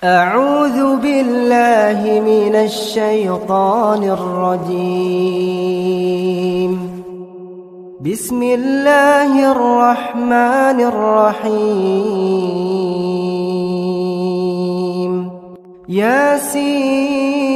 أعوذ بالله من الشيطان الرجيم. بسم الله الرحمن الرحيم. ياسين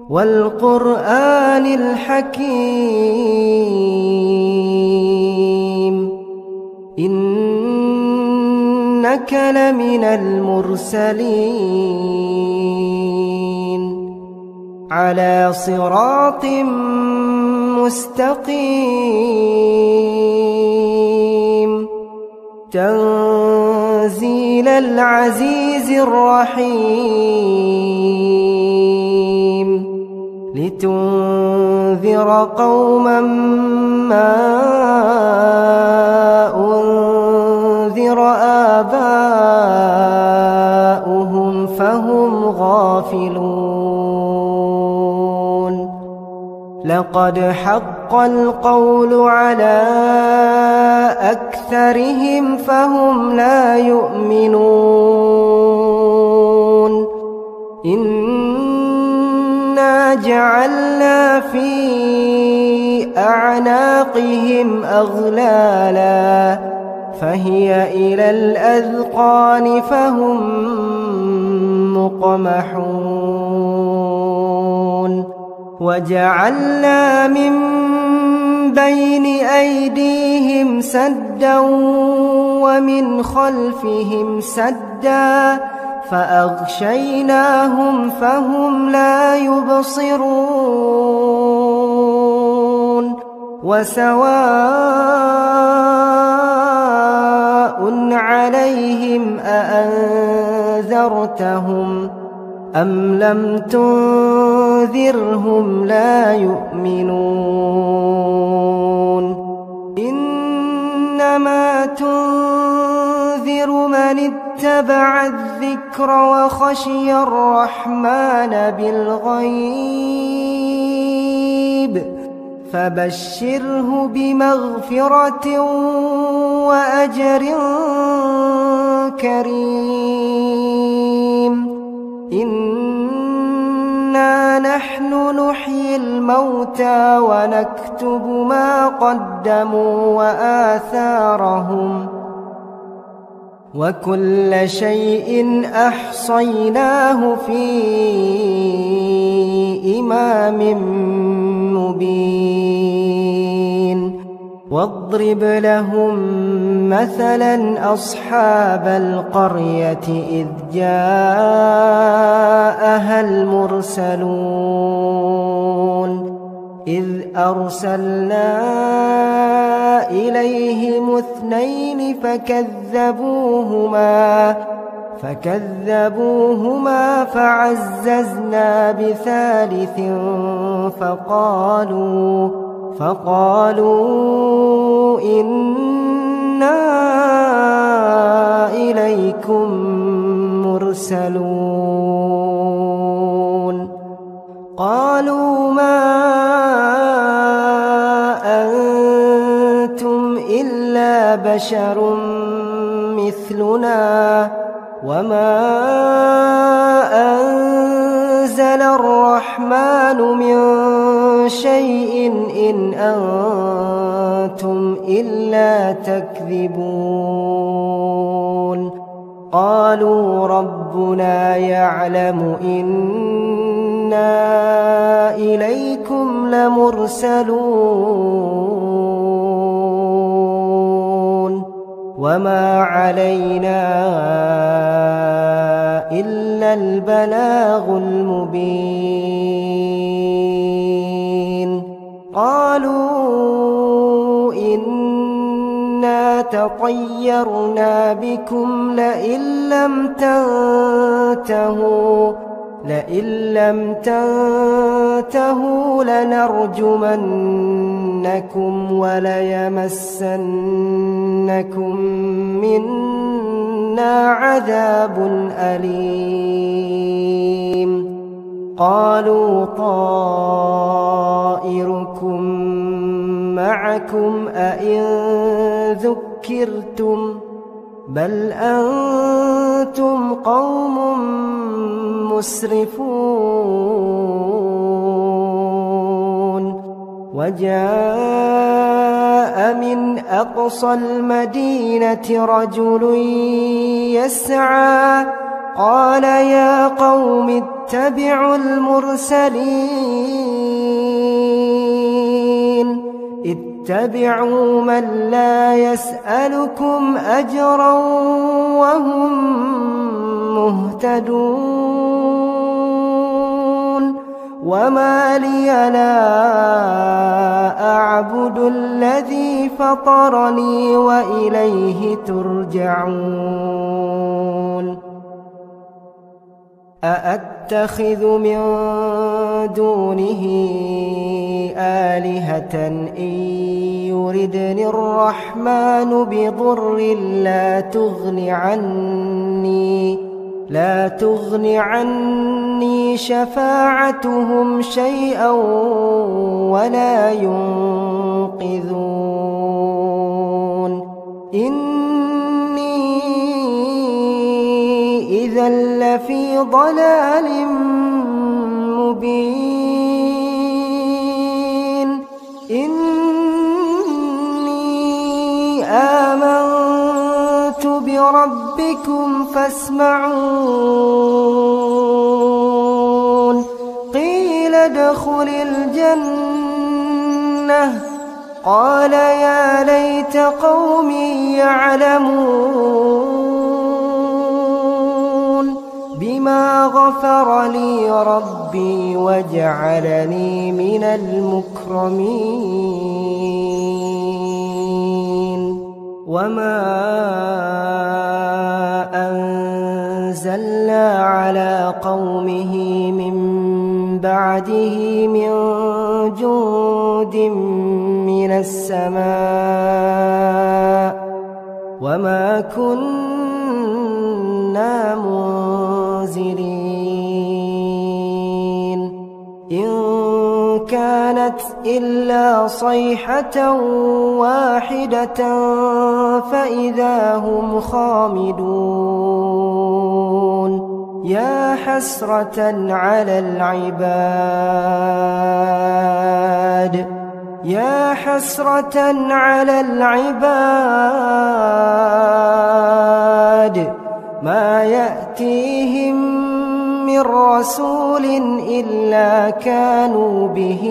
والقرآن الحكيم إنك لمن المرسلين على صراط مستقيم تنزيل العزيز الرحيم لتنذر قوما ما أنذر آباؤهم فهم غافلون. لقد حق القول على أكثرهم فهم لا يؤمنون. إنا جعلنا في أعناقهم أغلالا فهي إلى الأذقان فهم مقمحون. وجعلنا من بين أيديهم سدا ومن خلفهم سدا فأغشيناهم فهم لا يبصرون. وسواء عليهم أأنذرتهم أم لم تنذرهم لا يؤمنون. إنما تنذر من اتبع الذكر وخشي الرحمن بالغيب فبشره بمغفرة وأجر كريم. إنا نحن نحيي الموتى ونكتب ما قدموا وآثارهم وكل شيء أحصيناه في إمام مبين. واضرب لهم مثلا أصحاب القرية إذ جاءها المرسلون إذ أرسلنا إليهم اثنين فكذبوهما فعززنا بثالث فقالوا إنا إليكم مرسلون. قالوا ما أنتم إلا بشر مثلنا وما أنزل الرحمن من شيء إن أنتم إلا تكذبون. قالوا ربنا يعلم إنا إليكم لمرسلون وما علينا إلا البلاغ المبين. قالوا إنا تطيرنا بكم لئن لم تنتهوا لنرجمنكم وليمسنكم منا عذاب أليم. قالوا طائركم معكم أئن بل أنتم قوم مسرفون وجاء من أقصى المدينة رجل يسعى قال يا قوم اتبعوا المرسلين اتبعوا من لا يسألكم أجرا وهم مهتدون وما لي لا أعبد الذي فطرني وإليه ترجعون أأتخذ من دونه آلهة إن يردني الرحمن بضر لا تغن عني شفاعتهم شيئا ولا ينقذون إني إذا لفي ضلال مبين إني آمنت بربكم فاسمعون قيل ادخل الجنة قال يا ليت قومي يعلمون بما غفر لي ربي وجعلني من المكرمين وما أنزلنا على قومه من بعده من جند من السماء وما كنا منزلين إن كانت إلا صيحة واحدة فإذا هم خامدون يا حسرة على العباد ما يأتيهم من رسول إلا كانوا به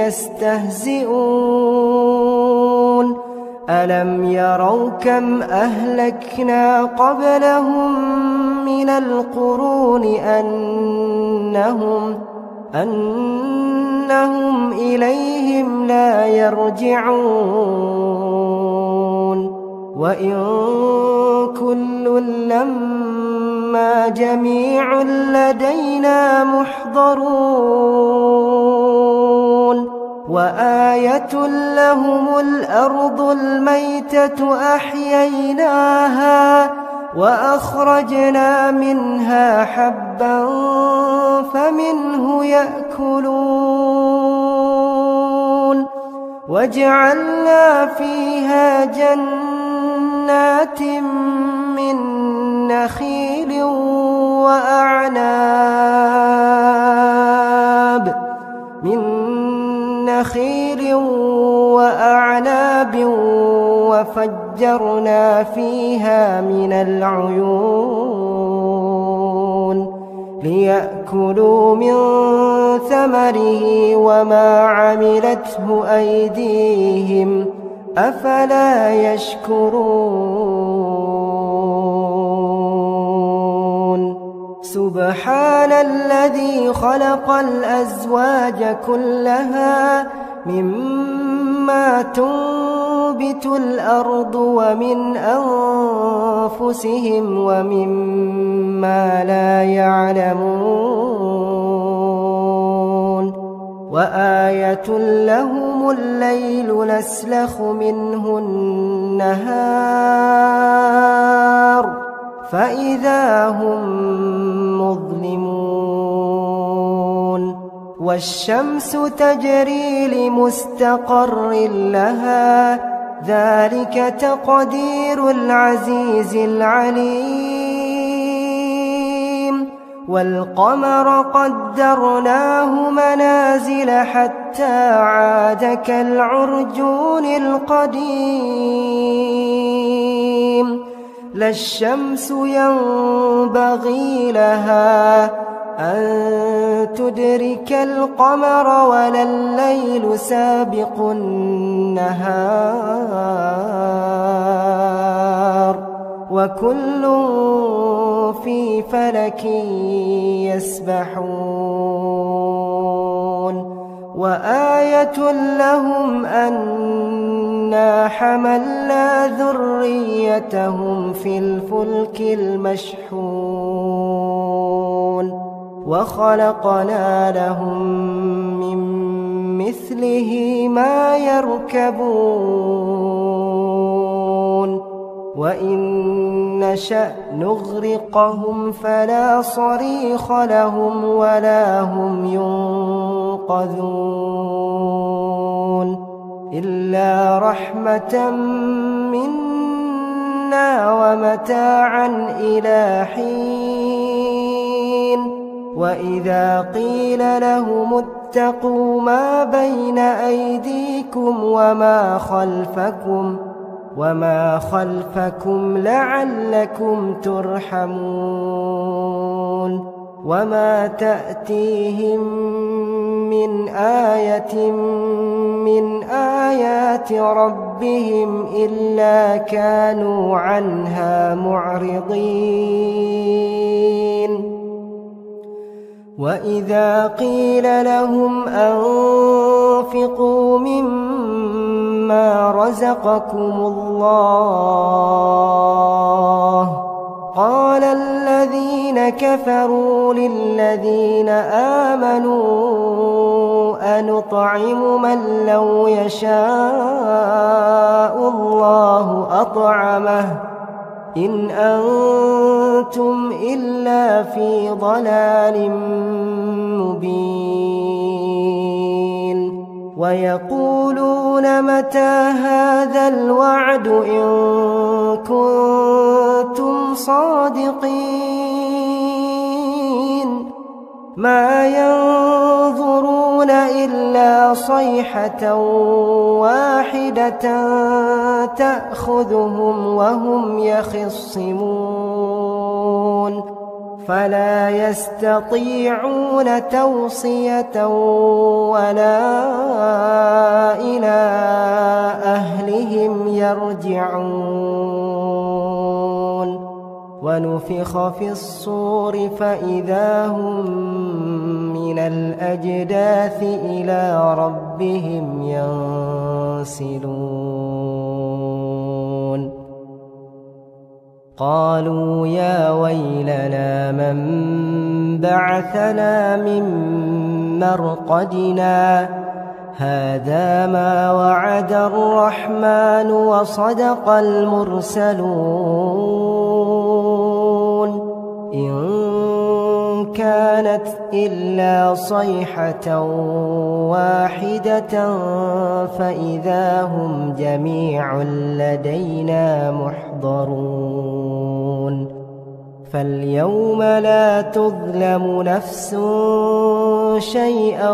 يستهزئون ألم يروا كم أهلكنا قبلهم من القرون أنهم إليهم لا يرجعون وإن كل لما جميع لدينا محضرون وآية لهم الأرض الميتة أحييناها وأخرجنا منها حبا فمنه يأكلون وجعلنا فيها جنات من نخيل وأعناب وفجرنا فيها من العيون ليأكلوا من ثمره وما عملته أيديهم أفلا يشكرون سبحان الذي خلق الأزواج كلها مما تنبت الأرض ومن أنفسهم ومما لا يعلمون وآية لهم الليل نسلخ منه النهار فإذا هم مظلمون والشمس تجري لمستقر لها ذلك تقدير العزيز العليم والقمر قدرناه منازل حتى عاد كالعرجون القديم لا الشمس ينبغي لها أن تدرك القمر ولا الليل سابق النهار وكل في فلك يسبحون وآية لهم أنا حملنا ذريتهم في الفلك المشحون وخلقنا لهم من مثله ما يركبون وإن نشأ نغرقهم فلا صريخ لهم ولا هم ينقذون إلا رحمة منا ومتاعا إلى حين وإذا قيل لهم اتقوا ما بين أيديكم وما خلفكم لعلكم ترحمون وما تأتيهم من آية من آيات ربهم إلا كانوا عنها معرضين وإذا قيل لهم أنفقوا مما رزقكم الله قال الذين كفروا للذين آمنوا أنطعم من لو يشاء الله أطعمه إن أنتم إلا في ضلال مبين ويقولون متى هذا الوعد إن كنتم صادقين ما ينظرون إلا صيحة واحدة تأخذهم وهم يخصمون فلا يستطيعون توصية ولا إلى أهلهم يرجعون ونفخ في الصور فإذا هم من الأجداث إلى ربهم ينسلون قالوا يا ويلنا من بعثنا من مرقدنا هذا ما وعد الرحمن وصدق المرسلون إن كانت إلا صيحة واحدة فإذا هم جميع لدينا محضرون فاليوم لا تظلم نفس شيئا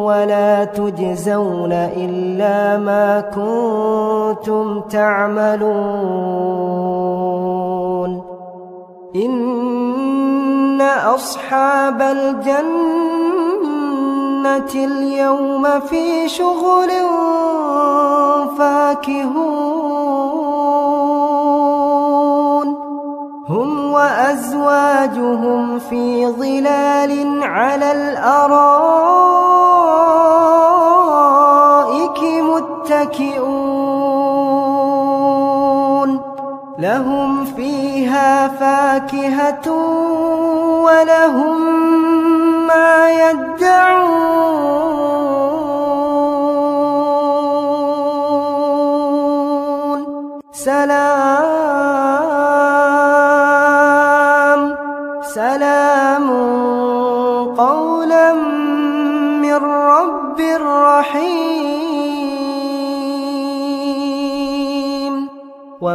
ولا تجزون إلا ما كنتم تعملون إن أصحاب الجنة اليوم في شغل فاكهون هم وأزواجهم في ظلال على الأرائك متكئون لهم فيها فاكهة ولهم ما يدعون سلام قولا من رب رحيم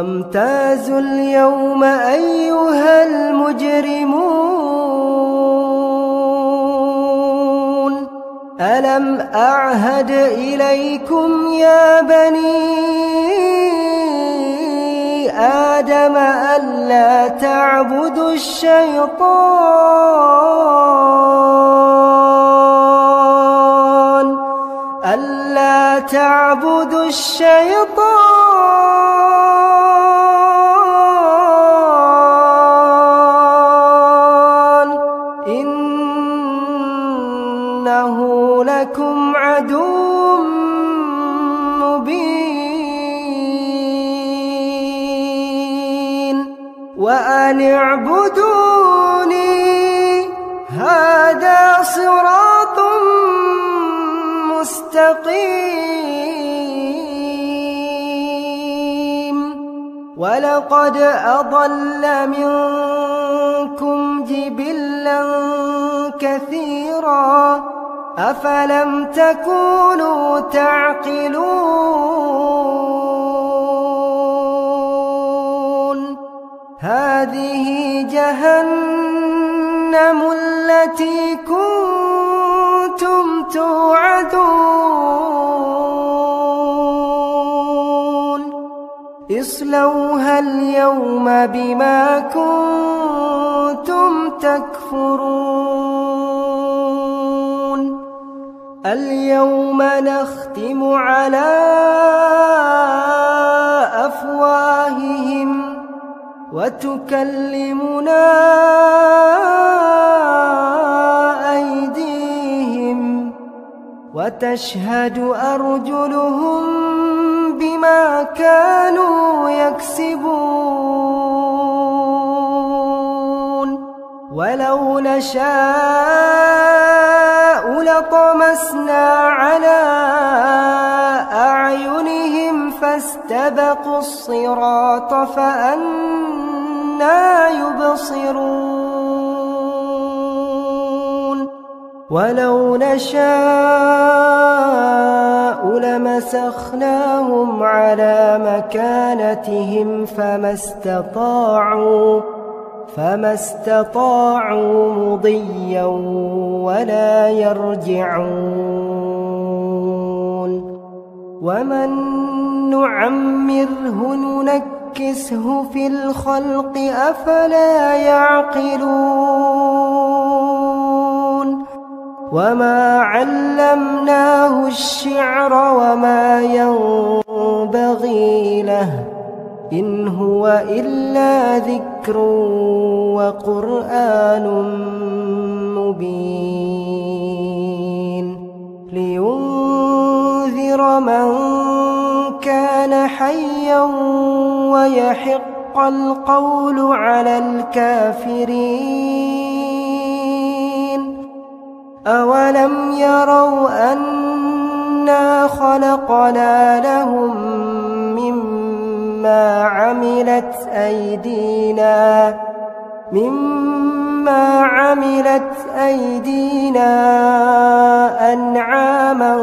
وامتازوا اليوم أيها المجرمون ألم أعهد إليكم يا بني آدم ألا تعبدوا الشيطان إنه لكم عدو مبين وأن اعبدوني هذا صراط مستقيم ولقد أضل منكم جبلا كثيرا أفلم تكونوا تعقلون هذه جهنم التي كنتم توعدون اصلوها اليوم بما كنتم تكفرون اليوم نختم على أفواههم وتكلمنا أيديهم وتشهد أرجلهم بما كانوا يكسبون ولو نشاء لطمسنا على أعينهم فاستبقوا الصراط فأنى يبصرون ولو نشاء لمسخناهم على مكانتهم فما استطاعوا مضيا ولا يرجعون ومن نعمره ننكسه في الخلق أفلا يعقلون وما علمناه الشعر وما ينبغي له إن هو إلا ذكر وقرآن مبين لينذر من كان حيا ويحق القول على الكافرين أولم يروا أنا خلقنا لهم مما عملت أيدينا أنعاما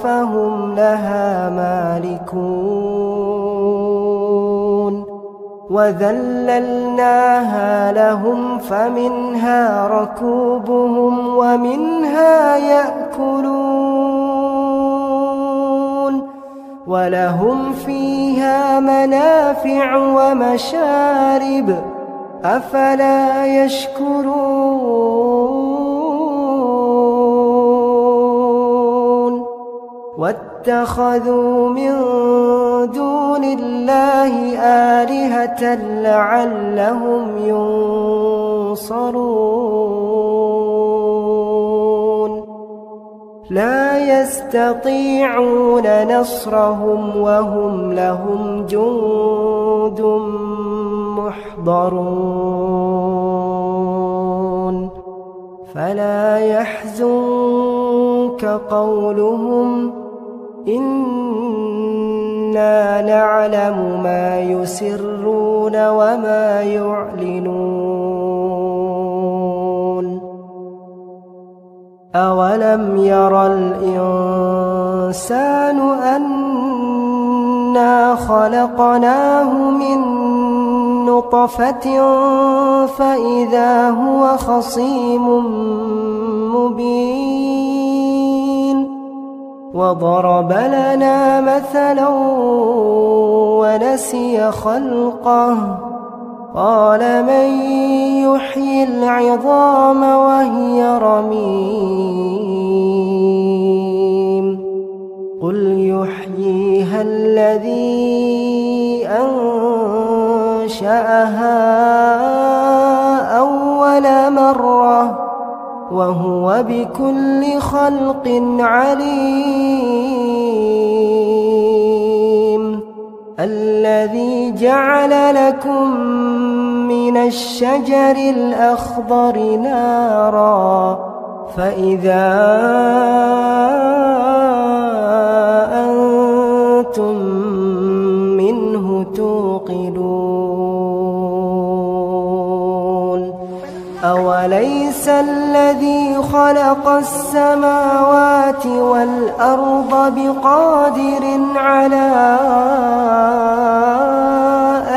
فهم لها مالكون وذللناها لهم فمنها ركوبهم ومنها يأكلون ولهم فيها منافع ومشارب أفلا يشكرون واتخذوا من دون الله آلهة لعلهم ينصرون لا يستطيعون نصرهم وهم لهم جند محضرون فلا يحزنك قولهم إنا نعلم ما يسرون وما يعلنون أولم ير الإنسان أنا إنا خلقناه من نطفة فإذا هو خصيم مبين وضرب لنا مثلا ونسي خلقه قال من يحيي العظام وهي رميم قل يحييها الذي أنشأها أول مرة وهو بكل خلق عليم الذي جعل لكم من الشجر الأخضر نارا فإذا أنتم منه توقدون أوليس الذي خلق السماوات والأرض بقادر على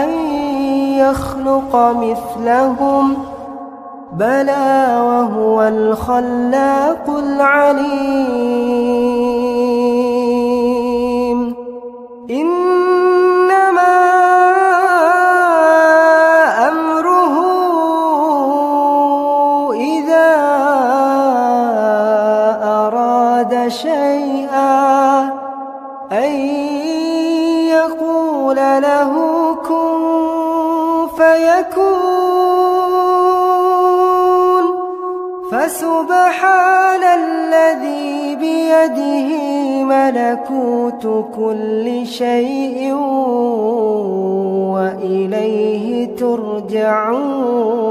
أن يخلق مثلهم بلى وهو الخلاق العليم إنما أمره إذا أراد شيئا أن يقول له كن فيكون فسبحان الذي بيده ملكوت كل شيء وإليه ترجعون.